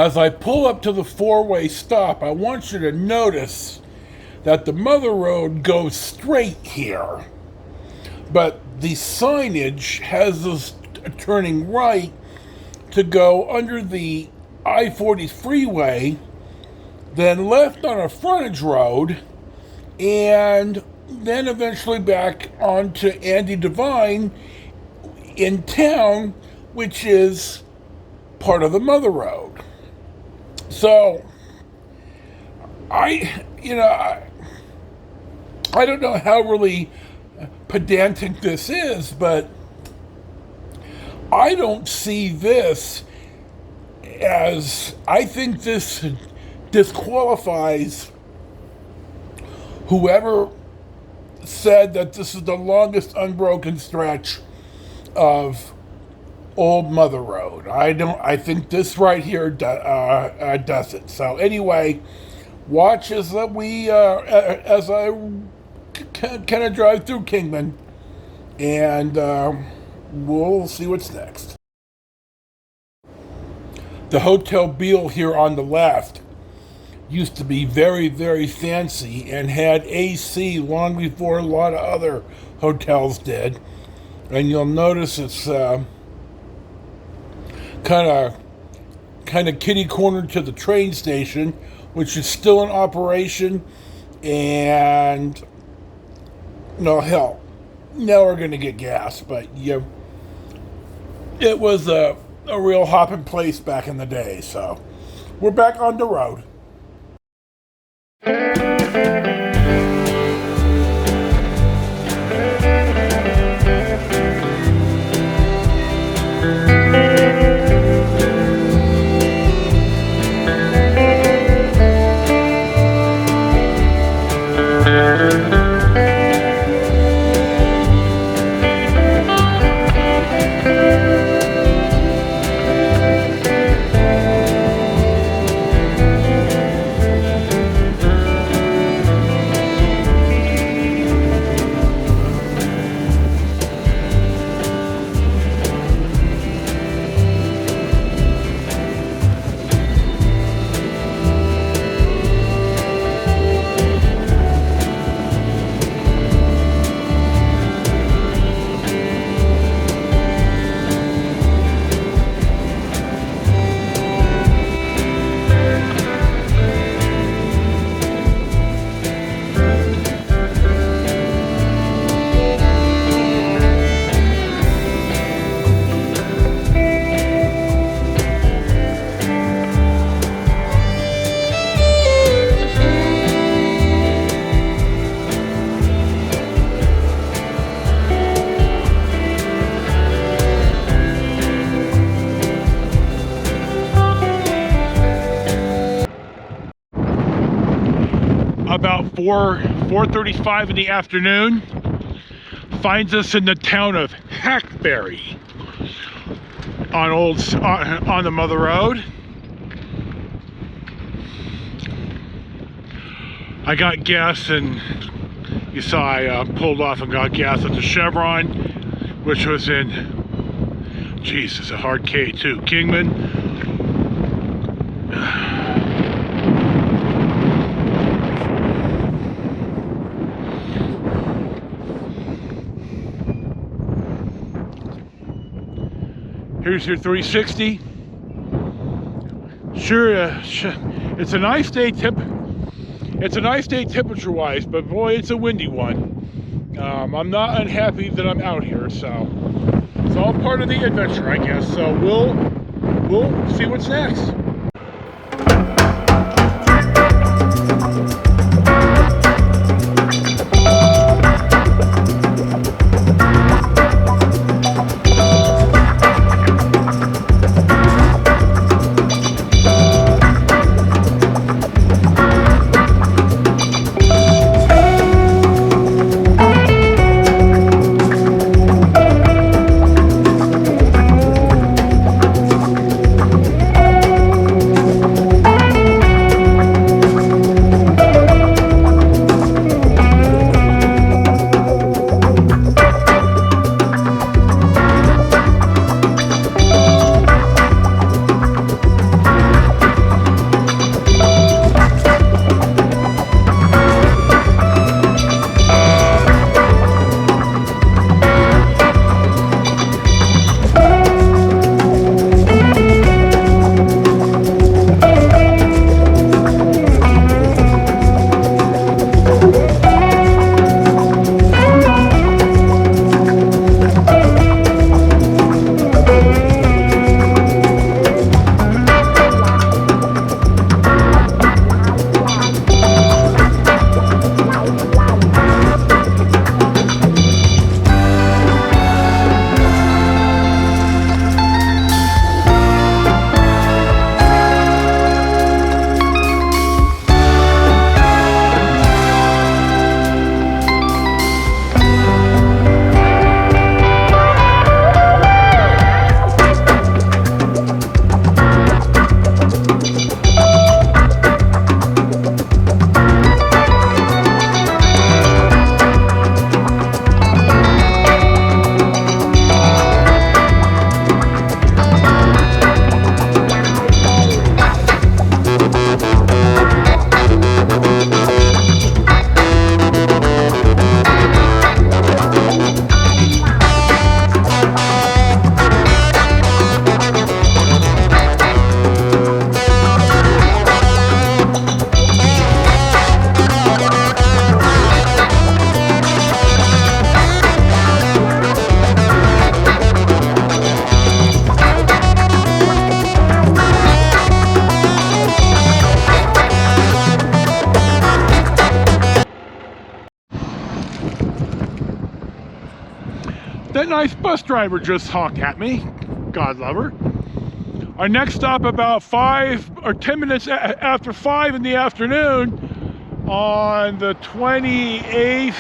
as I pull up to the four-way stop, I want you to notice that the Mother Road goes straight here, but the signage has us turning right to go under the I-40 freeway, then left on a frontage road, and then eventually back onto Andy Devine in town, which is part of the Mother Road. So, I don't know how really pedantic this is, but I don't see this as, I think this disqualifies whoever said that this is the longest unbroken stretch of Old Mother Road. I think this right here does it. So anyway, watch as I kind of drive through Kingman, and we'll see what's next. The Hotel Beale here on the left used to be very, very fancy and had AC long before a lot of other hotels did. And you'll notice it's kind of kitty cornered to the train station, which is still in operation. And no, hell, now we're going to get gas, but it was a real hopping place back in the day. So we're back on the road. About 4:35 in the afternoon, finds us in the town of Hackberry on the Mother Road. I got gas, and you saw I pulled off and got gas at the Chevron, which was in, Jesus, a hard K too, Kingman. Here's your 360. Sure, it's a nice day It's a nice day temperature-wise, but boy, it's a windy one. I'm not unhappy that I'm out here, so it's all part of the adventure, I guess. So we'll see what's next. nice bus driver just honked at me. God love her. Our next stop about 5 or 10 minutes after 5 in the afternoon on the 28th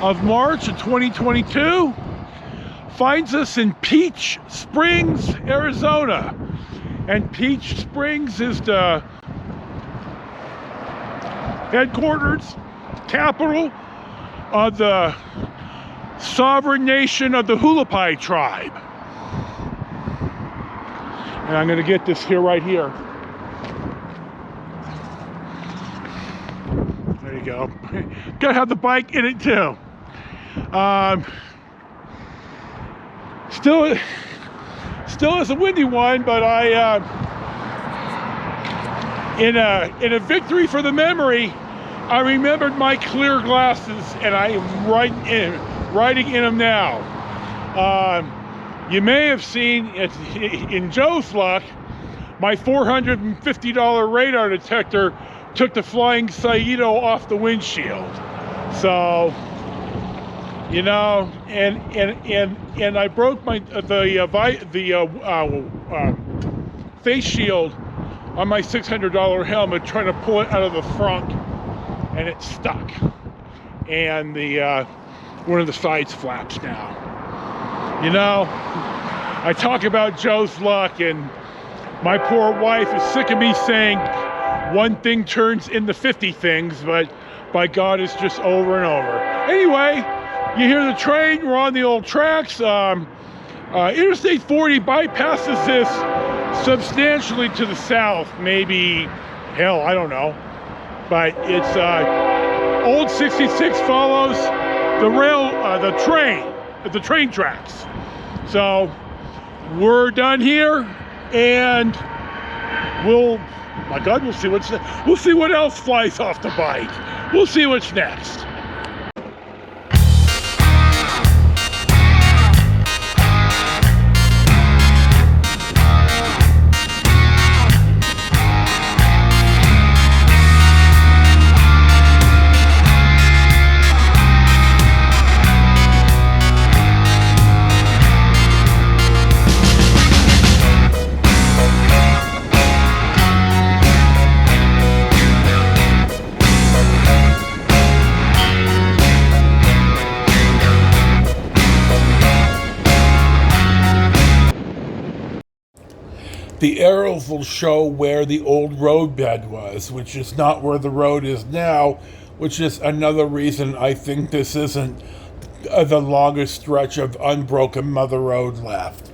of March of 2022 finds us in Peach Springs, Arizona. And Peach Springs is the headquarters, capital of the sovereign nation of the Hualapai tribe. And I'm going to get this here right here. There you go. Got to have the bike in it too. Still is a windy one, but in a victory for the memory, I remembered my clear glasses, and I am riding in them now. You may have seen in Joe's luck, my $450 radar detector took the flying Saito off the windshield. So, you know, and I broke the face shield on my $600 helmet trying to pull it out of the front, and it stuck. And one of the sides flaps now. You know, I talk about Joe's luck, and my poor wife is sick of me saying one thing turns into 50 things, but by God, it's just over and over. Anyway, you hear the train, we're on the old tracks. Interstate 40 bypasses this substantially to the south, maybe, hell, I don't know. But it's, old 66 follows the train tracks. So we're done here, and we'll see what else flies off the bike. We'll see what's next. The arrows will show where the old roadbed was, which is not where the road is now, which is another reason I think this isn't the longest stretch of unbroken Mother Road left.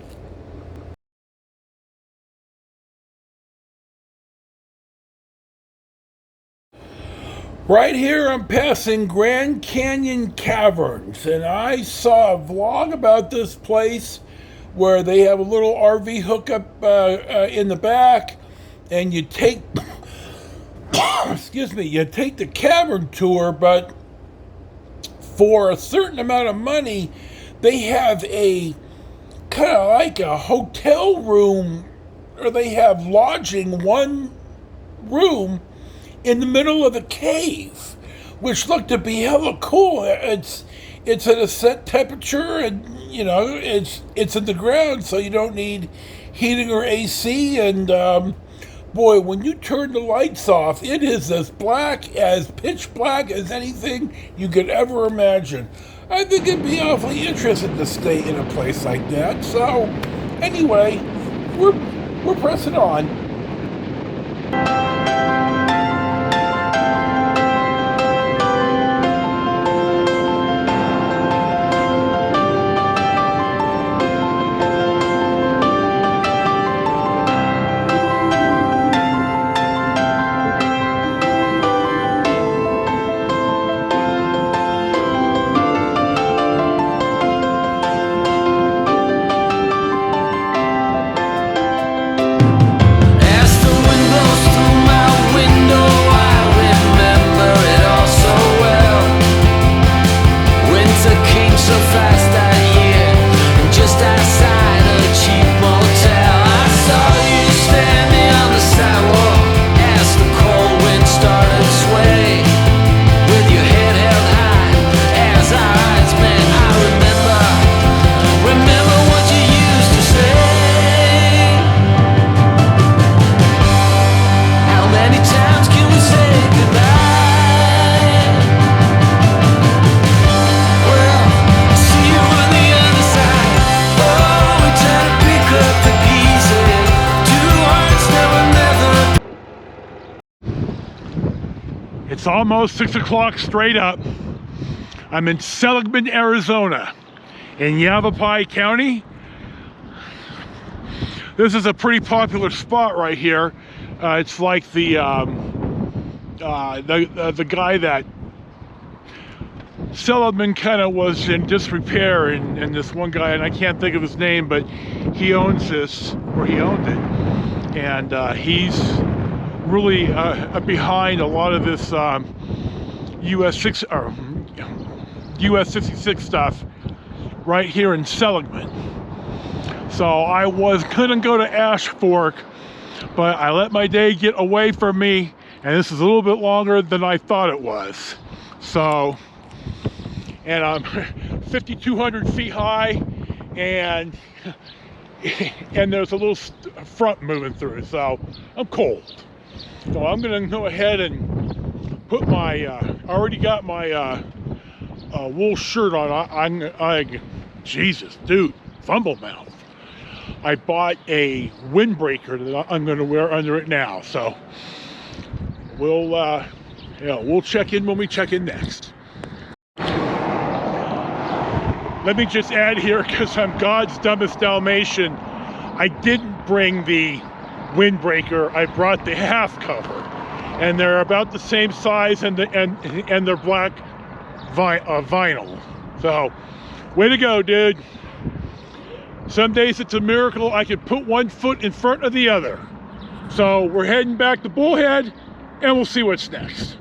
Right here I'm passing Grand Canyon Caverns, and I saw a vlog about this place where they have a little RV hookup in the back, and you take you take the cavern tour, but for a certain amount of money they have a kind of like a hotel room, or they have lodging, one room in the middle of the cave, which looked to be hella cool. It's at a set temperature, and you know, it's in the ground, so you don't need heating or AC. And boy, when you turn the lights off, it is as pitch black as anything you could ever imagine. I think it'd be awfully interesting to stay in a place like that. So anyway, we're pressing on. It's almost 6 o'clock straight up. I'm in Seligman, Arizona, in Yavapai County. This is a pretty popular spot right here. It's like the guy that Seligman kind of was in disrepair, and this one guy, and I can't think of his name, but he owns this, or he owned it, and he's really behind a lot of this US 66 stuff right here in Seligman. So I was gonna go to Ash Fork, but I let my day get away from me, and this is a little bit longer than I thought it was. So, and I'm 5,200 feet high, and there's a little front moving through, so I'm cold. So I'm gonna go ahead and put my, I already got my wool shirt on. Jesus, dude, fumble mouth. I bought a windbreaker that I'm going to wear under it now. So we'll check in when we check in next. Let me just add here, because I'm God's dumbest Dalmatian, I didn't bring the windbreaker. I brought the half cover, and they're about the same size, and they're black vinyl. So, way to go, dude. Some days it's a miracle I can put one foot in front of the other. So we're heading back to Bullhead, and we'll see what's next.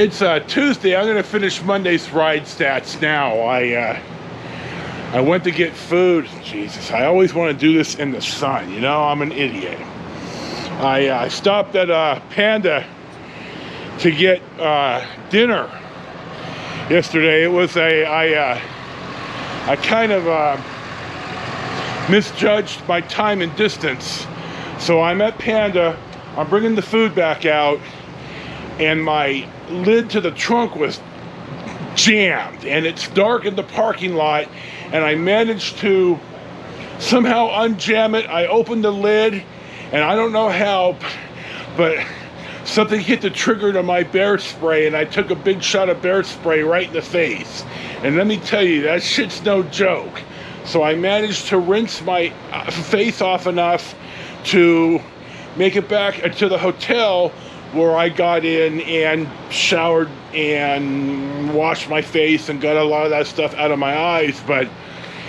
It's Tuesday. I'm gonna finish Monday's ride stats now. I went to get food. Jesus, I always want to do this in the sun. You know, I'm an idiot. I stopped at Panda to get dinner yesterday. It was I kind of misjudged my time and distance. So I'm at Panda. I'm bringing the food back out, and my lid to the trunk was jammed, and it's dark in the parking lot, and I managed to somehow unjam it. I opened the lid, and I don't know how, but something hit the trigger to my bear spray, and I took a big shot of bear spray right in the face. And let me tell you, that shit's no joke. So I managed to rinse my face off enough to make it back to the hotel where I got in and showered and washed my face and got a lot of that stuff out of my eyes, but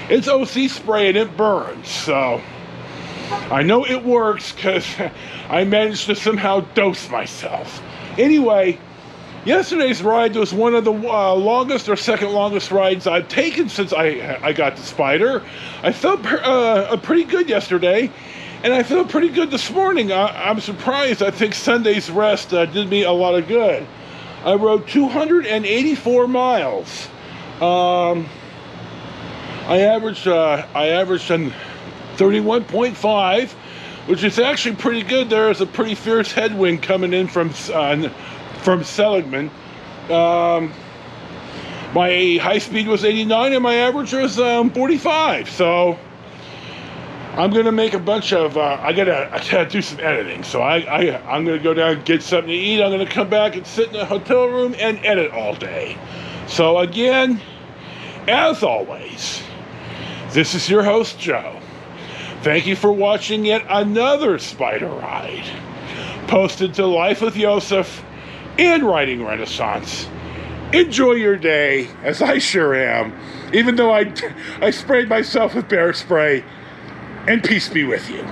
it's OC spray and it burns, so I know it works because I managed to somehow dose myself. Anyway, yesterday's ride was one of the longest or second longest rides I've taken since I got to Spyder. I felt pretty good yesterday, and I feel pretty good this morning. I'm surprised. I think Sunday's rest did me a lot of good. I rode 284 miles. I averaged on 31.5, which is actually pretty good. There is a pretty fierce headwind coming in from Seligman. My high speed was 89 and my average was 45. So I'm gonna make a bunch of. I gotta do some editing. So I'm gonna go down and get something to eat. I'm gonna come back and sit in a hotel room and edit all day. So again, as always, this is your host Joe. Thank you for watching yet another Spyder ride, posted to Life with Yosef and Riding Renaissance. Enjoy your day, as I sure am, even though I sprayed myself with bear spray, and peace be with you.